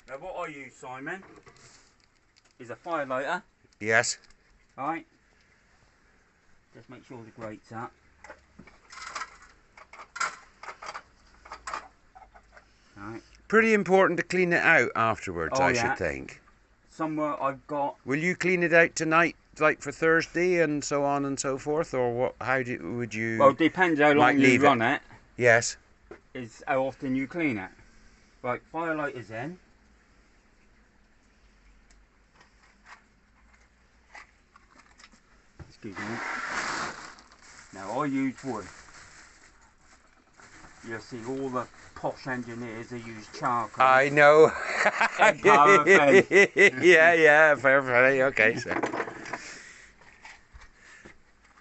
Now what I use, Simon, is a fire lighter. Yes. Right. Just make sure the grate's up. Right. Pretty important to clean it out afterwards, I yeah. should think. Somewhere I've got. Will you clean it out tonight, like for Thursday and so on and so forth, or what? Would you? Well, it depends how long you run it. Yes. Is how often you clean it. Right, fire lighter's in. Excuse me. Now I use wood. You'll see all the posh engineers, they use charcoal. I know. And paraffin. yeah, fair. Okay, so.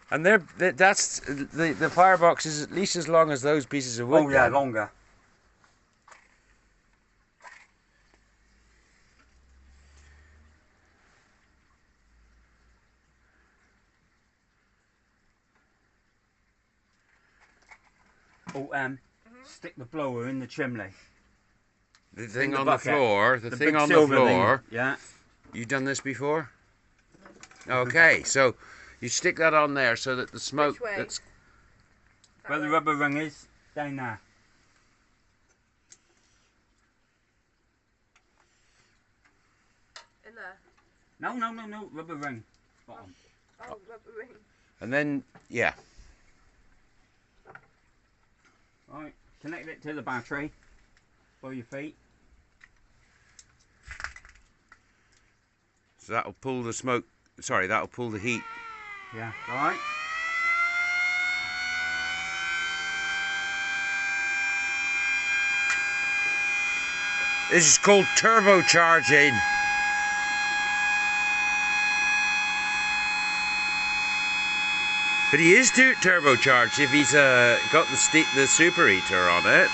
And that's the firebox is at least as long as those pieces of wood. Oh yeah, longer. Oh, stick the blower in the chimney. The thing on the floor, the thing on the floor. Yeah. You've done this before? Okay, so you stick that on there so that the smoke that's where the rubber ring is, down there. In there? No, rubber ring. Bottom. Oh, rubber ring. And then, yeah. Right, connect it to the battery by your feet. So that'll pull the smoke, sorry, that'll pull the heat. Yeah, right. This is called turbocharging. But he is turbocharged if he's got the super heater on it.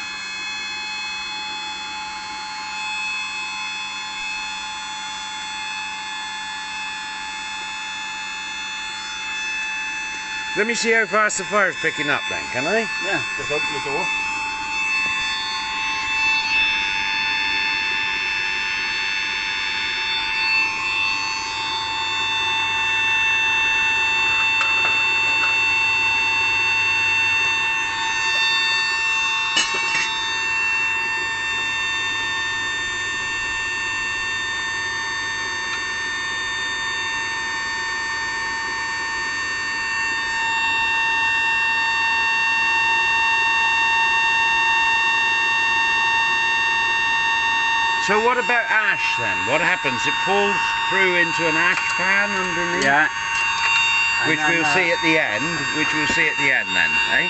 Let me see how fast the fire's picking up then, can I? Yeah, just open the door. So what about ash then? What happens? It pulls through into an ash pan underneath? Yeah. Which we'll see at the end. Which we'll see at the end then, eh?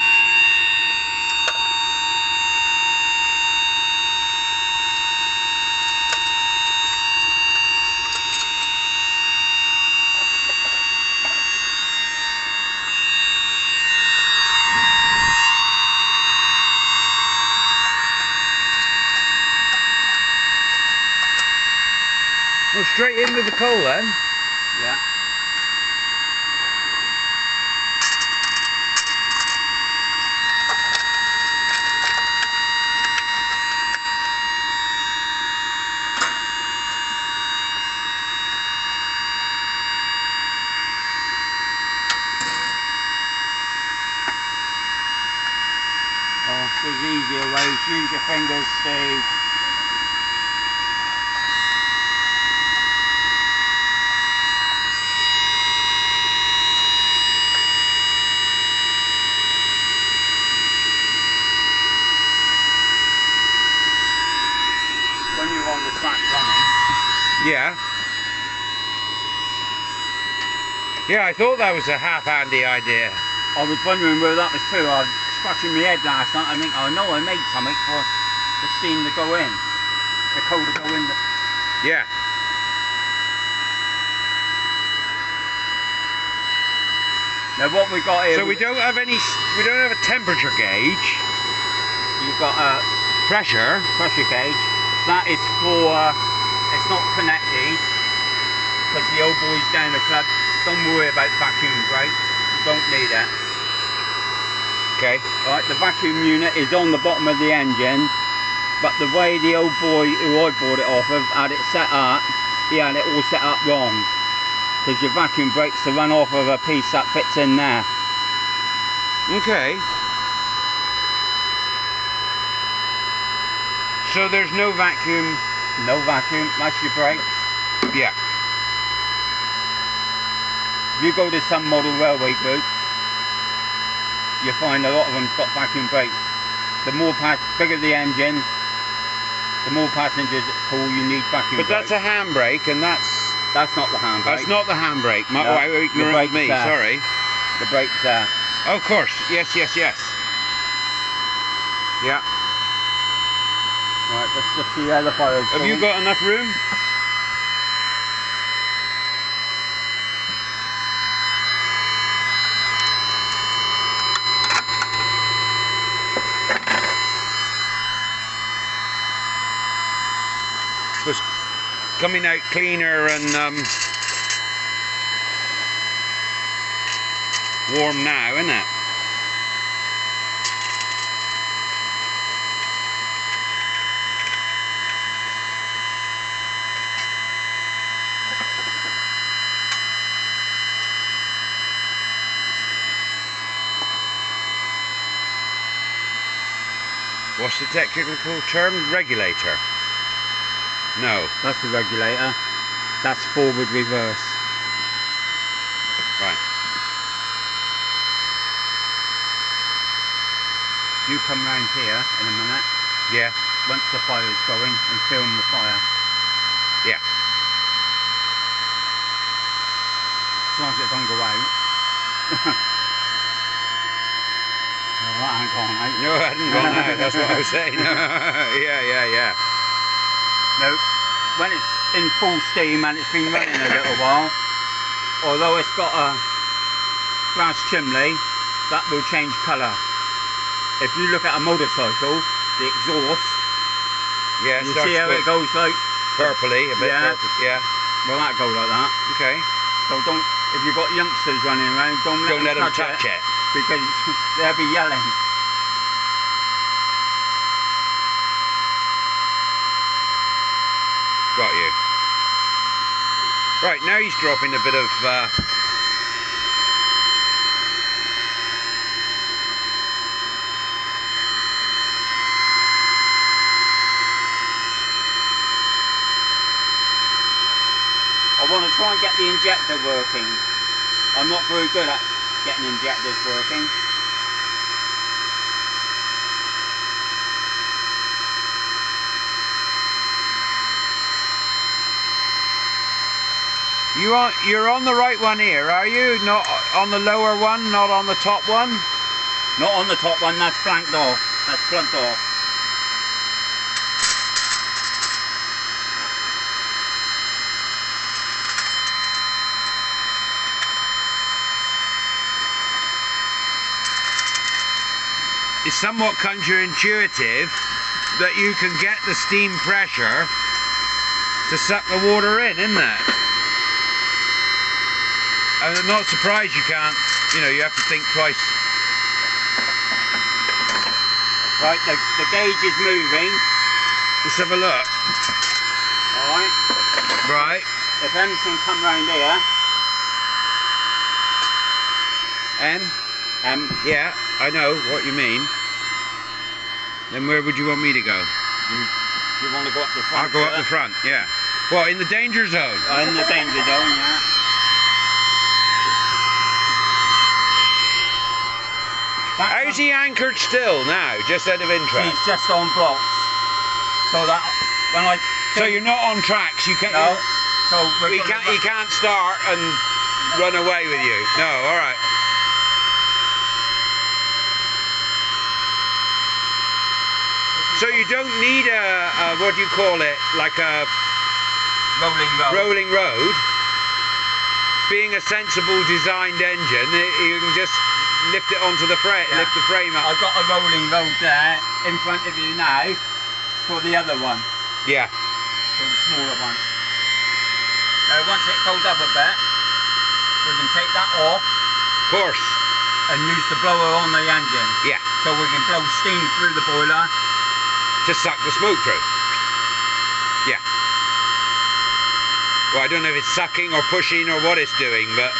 Well, straight in with the coal then? Yeah. Oh, there's easier ways. Use your fingers, Steve. When you're on the track running. Yeah. Yeah, I thought that was a half-handy idea. I was wondering where that was too. I was scratching my head last night. I think, I know I made something for the steam to go in. The coal to go in. Yeah. Now what we got here... So we don't have a temperature gauge. You've got a Pressure gauge. That is for... it's not connected. Because the old boys down the club, don't worry about vacuum brake. You don't need it. Okay. Right, the vacuum unit is on the bottom of the engine. But the way the old boy who I bought it off of had it set up, he had it all set up wrong. Because your vacuum brakes to run off of a piece that fits in there. Okay. So there's no vacuum? No vacuum, that's your brakes. Yeah. If you go to some model railway groups, you'll find a lot of them got vacuum brakes. The more bigger the engine, the more passengers it's pull, you need vacuum brakes. But that's a handbrake, and that's not the handbrake. That's not the handbrake. No, Ignorant of me, sorry. The brake's there. Oh, of course. Yes, yes, yes. Yeah. Right, let's just see how the fire's Have you got enough room? It was coming out cleaner and warm now, isn't it? What's the technical term? Regulator? No. That's the regulator. That's forward reverse. Right. You come round here in a minute. Yeah. Once the fire's going and film the fire. Yeah. As long as it don't go out. No, that ain't gone out. No, it hadn't gone out, that's what I was saying. Yeah. No, when it's in full steam and it's been running a little while, although it's got a brass chimney, that will change colour. If you look at a motorcycle, the exhaust, Yeah, you see how it goes like purpley, a bit. Yeah. Yeah. Well, that goes like that. Okay. So don't, if you've got youngsters running around, don't let them touch it. Because they'll be yelling. Got you. Right, now he's dropping a bit of I want to try and get the injector working. I'm not very good at getting injectors working. You're on the right one here, are you? Not on the lower one, not on the top one? Not on the top one, that's flanked off. That's flanked off. It's somewhat counterintuitive that you can get the steam pressure to suck the water in, isn't it? I'm not surprised you can't, you have to think twice. Right, the gauge is moving. Let's have a look. Alright. Right. If M can come round here. M? Yeah, I know what you mean. Then where would you want me to go? You want to go up the front? I'll go up the front, yeah. Well, in the danger zone? In the danger zone, yeah. How's he anchored still now, just out of interest? He's just on blocks. So that when I... So you're not on tracks, you can't... No. So he can't start and run away with you? No, alright. So you don't need a what do you call it, like a rolling road. Being a sensible designed engine, you can just lift it onto the frame, lift the frame up. I've got a rolling road there in front of you now for the other one. Yeah. For the smaller one. Once it goes up a bit, we can take that off. Of course. And use the blower on the engine. Yeah. So we can blow steam through the boiler to suck the smoke through. Yeah. Well, I don't know if it's sucking or pushing or what it's doing, but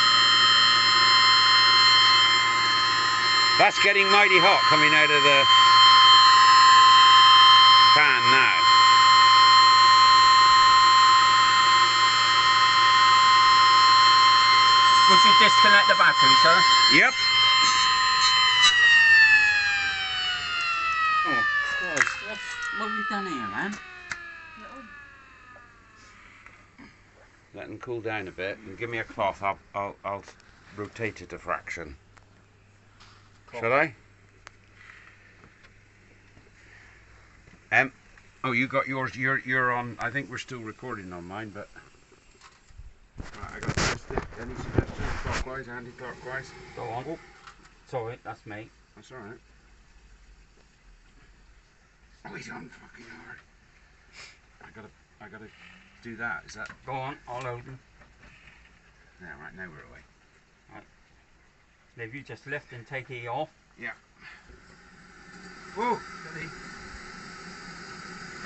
that's getting mighty hot coming out of the pan now. Would you disconnect the battery, sir? Yep. Oh, Christ. What have you done here, man? Let them cool down a bit and give me a cloth. I'll rotate it a fraction. Shall I? Oh, you got yours. You're on. I think we're still recording on mine, but right, I got this. Any suggestions? Clockwise, anti-clockwise? Go on. Oh, sorry, that's me. That's all right. Oh, he's on fucking hard. I gotta do that. Is that? Go on, I'll hold him. Yeah, right. Now we're away. Right. Now if you just lift and take it off. Yeah. Whoa, steady.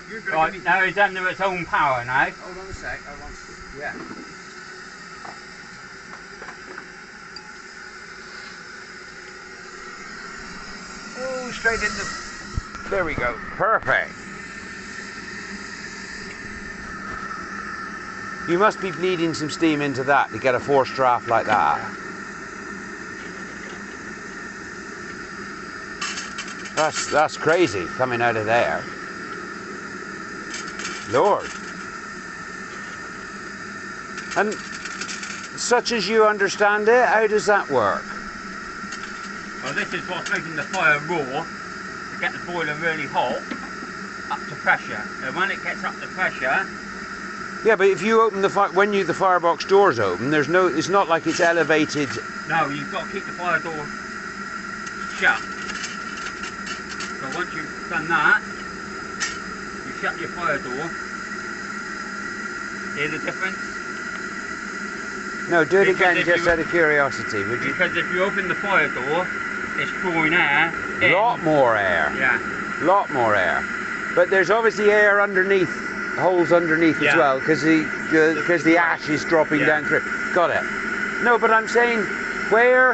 You're gonna Right, give me... now it's under its own power now. Hold on a sec. I want to... Yeah. Oh, straight in the... There we go. Perfect. You must be bleeding some steam into that to get a forced draft like that. That's crazy coming out of there. Lord. And such as you understand it, how does that work? Well, this is what's making the fire raw to get the boiler really hot up to pressure. And when it gets up to pressure... Yeah, but if you open the when the firebox doors open, there's no. It's not like it's elevated. No, you've got to keep the fire door shut. So once you've done that, you shut your fire door. Hear the difference? No, do it Because again, just out of curiosity, would you? Because if you open the fire door, it's drawing air in. Lot more air. Yeah. Lot more air. But there's obviously air underneath. Holes underneath as well, because the ash is dropping down through. Got it. No, but I'm saying where,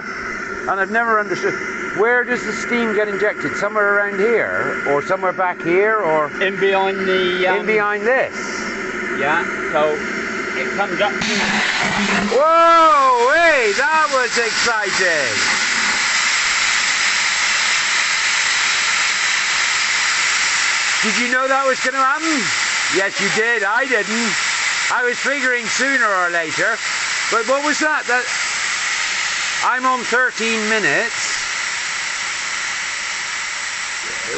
and I've never understood, where does the steam get injected? Somewhere around here, or somewhere back here, or in behind the in behind this. Yeah. So it comes up. Whoa! Hey, that was exciting. Did you know that was going to happen? Yes, you did. I didn't. I was figuring sooner or later. But what was that? I'm on 13 minutes.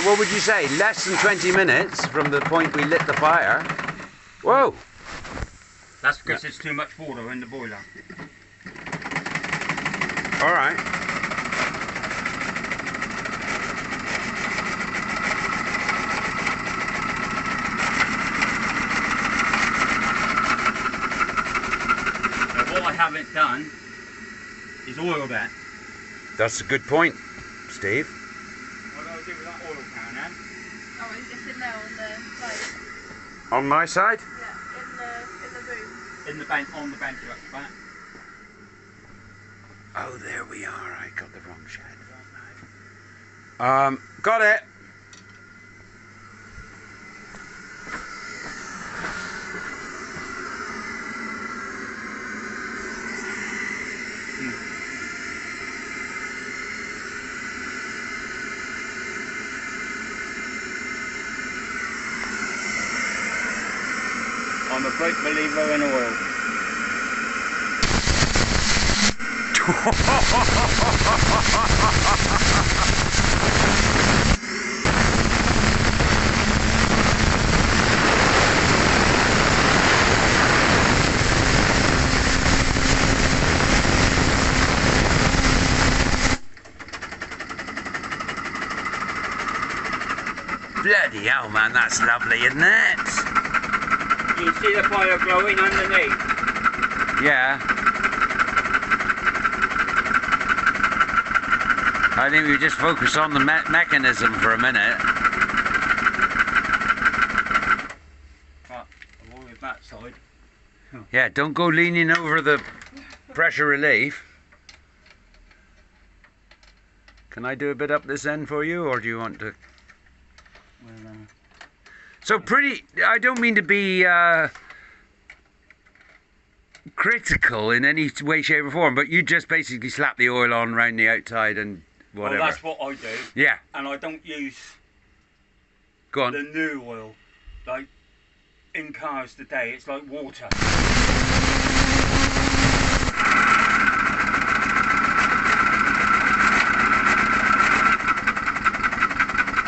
What would you say? Less than 20 minutes from the point we lit the fire. Whoa. That's because it's too much water in the boiler. All right. Haven't done is oil that. That's a good point, Steve. What do I do with that oil can then? Oh, it's in there on the plate. On my side? Yeah, in the room. In the bench, on the bench at the back. Oh, there we are. I got the wrong shed. Got it. I'm a great believer in oil. Bloody hell, man, that's lovely, isn't it? You can see the fire glowing underneath. Yeah. I think we just focus on the mechanism for a minute. that side. Yeah, don't go leaning over the pressure relief. Can I do a bit up this end for you, or do you want to? Well, So pretty, I don't mean to be critical in any way, shape or form, but you just basically slap the oil on around the outside and whatever. well, that's what I do. Yeah, And I don't use go on. the new oil. Like, in cars today, it's like water.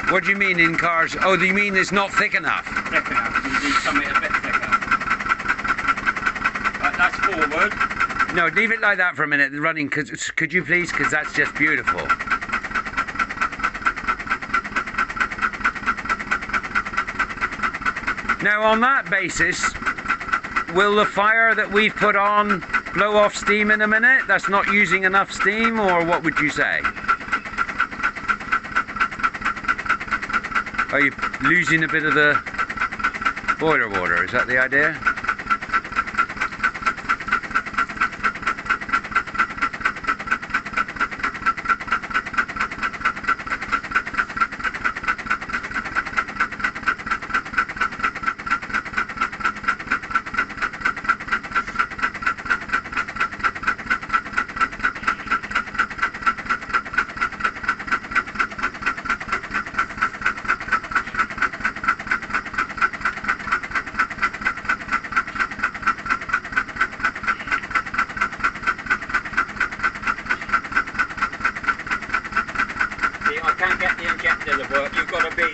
What do you mean in cars? Oh, do you mean it's not thick enough? Thick enough. You need something a bit thicker. Right, that's forward. No, leave it like that for a minute, running, could you please? Because that's just beautiful. Now, on that basis, will the fire that we've put on blow off steam in a minute? That's not using enough steam, or what would you say? Are you losing a bit of the boiler water? Is that the idea? I can't get the injector to work. You've got to be.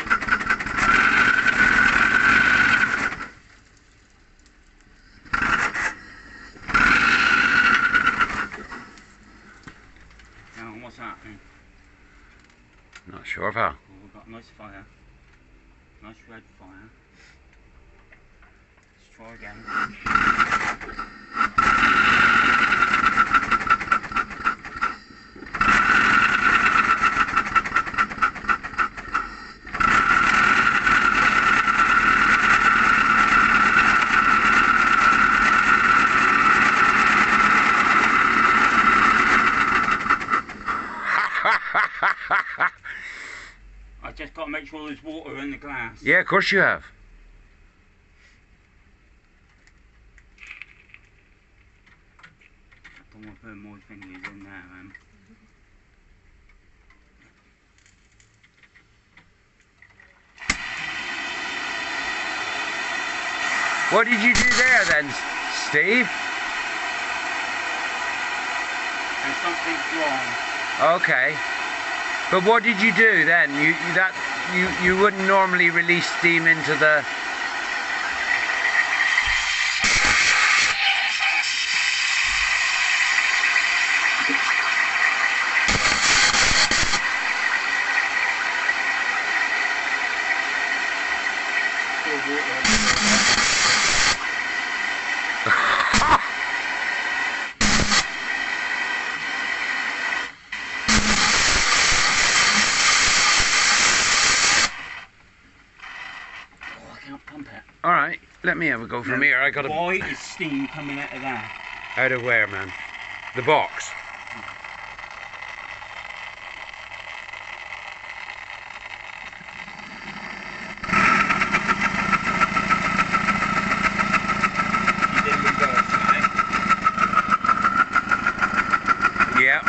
Now, what's happening? Not sure, pal. Oh, we've got a nice fire. Nice red fire. Let's try again. I just got to make sure there's water in the glass. Yeah, of course you have. I don't want to burn my fingers in there, man. What did you do there then, Steve? There's something wrong. Okay. But what did you do then? You wouldn't normally release steam into the. Still water. Pump it. All right, let me have a go from here. I got Why is steam coming out of there? Out of where, man? The box. You did reverse, right? Yeah.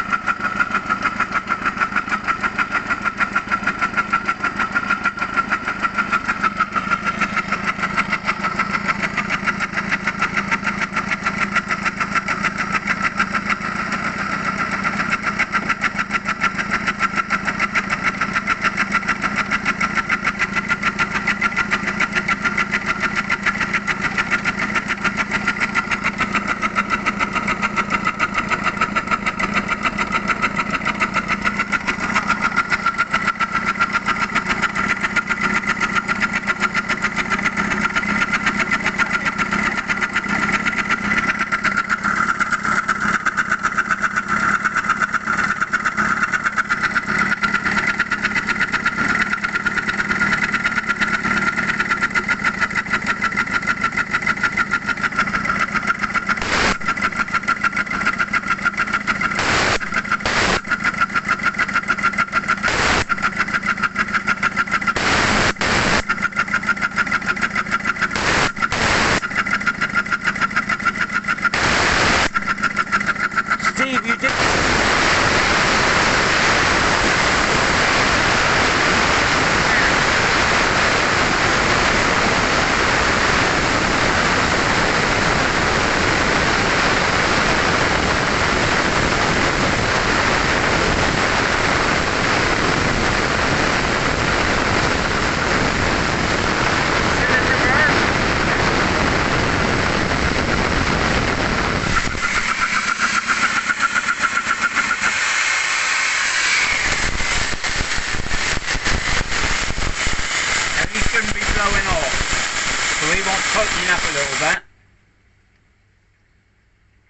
want tightening up a little bit.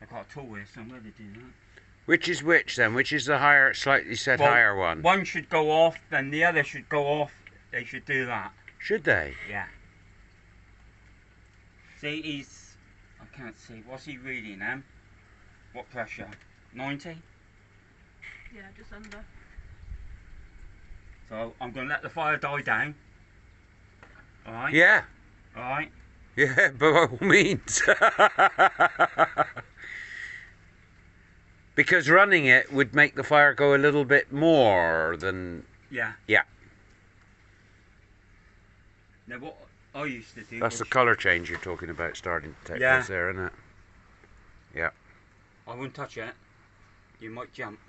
I've got a tool here somewhere to do that. Which is which then? Which is the higher, slightly set Well, higher one? One should go off, then the other should go off. They should do that. Should they? Yeah. See, he's... I can't see. What's he reading now? What pressure? 90? Yeah, just under. So I'm going to let the fire die down. Alright? Yeah. Alright? Yeah, by all means. Because running it would make the fire go a little bit more than... Yeah. Yeah. Now what I used to do... That's the colour change you're talking about starting to take place there, isn't it? Yeah. I wouldn't touch it. You might jump.